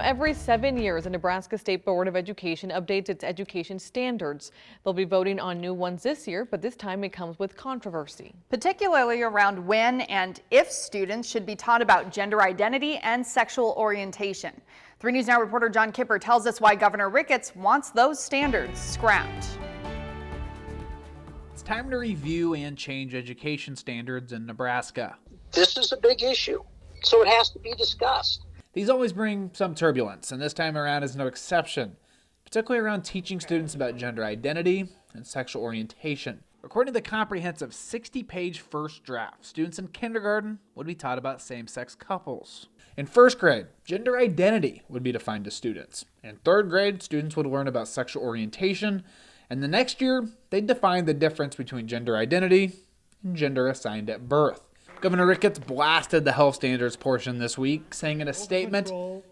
Every 7 years, the Nebraska State Board of Education updates its education standards. They'll be voting on new ones this year, but this time it comes with controversy. Particularly around when and if students should be taught about gender identity and sexual orientation. 3 News Now reporter John Kipper tells us why Governor Ricketts wants those standards scrapped. It's time to review and change education standards in Nebraska. This is a big issue, so it has to be discussed. These always bring some turbulence, and this time around is no exception, particularly around teaching students about gender identity and sexual orientation. According to the comprehensive 60-page first draft, students in kindergarten would be taught about same-sex couples. In first grade, gender identity would be defined to students. In third grade, students would learn about sexual orientation, and the next year, they'd define the difference between gender identity and gender assigned at birth. Governor Ricketts blasted the health standards portion this week, saying in a statement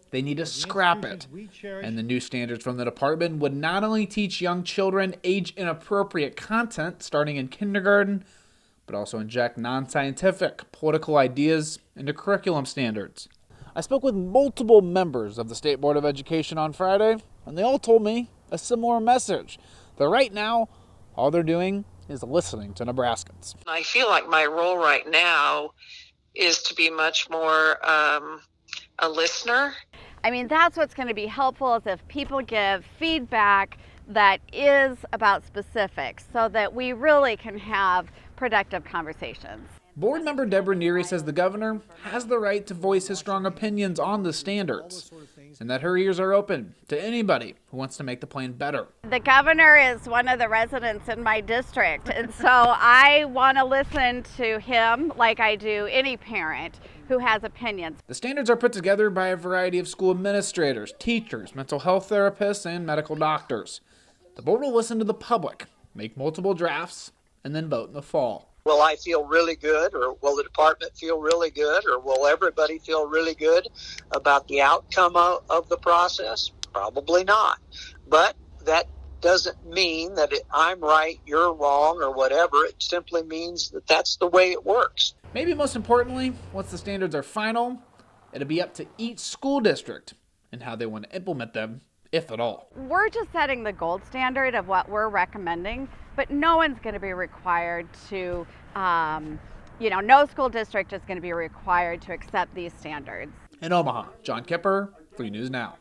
they need to scrap it. And the new standards from the department would not only teach young children age-inappropriate content starting in kindergarten, but also inject non-scientific political ideas into curriculum standards. I spoke with multiple members of the State Board of Education on Friday, and they all told me a similar message, that right now, all they're doing is listening to Nebraskans. I feel like my role right now is to be much more a listener. I mean, that's what's going to be helpful is if people give feedback that is about specifics so that we really can have productive conversations. Board member Deborah Neary says the governor has the right to voice his strong opinions on the standards and that her ears are open to anybody who wants to make the plan better. The governor is one of the residents in my district, and so I want to listen to him like I do any parent who has opinions. The standards are put together by a variety of school administrators, teachers, mental health therapists, and medical doctors. The board will listen to the public, make multiple drafts, and then vote in the fall. Will I feel really good, or will the department feel really good, or will everybody feel really good about the outcome of the process? Probably not. But that doesn't mean that I'm right, you're wrong, or whatever. It simply means that that's the way it works. Maybe most importantly, once the standards are final, it'll be up to each school district and how they want to implement them, if at all. We're just setting the gold standard of what we're recommending, but no one's going to be required to, no school district is going to be required to accept these standards. In Omaha, John Kipper, 3 News Now.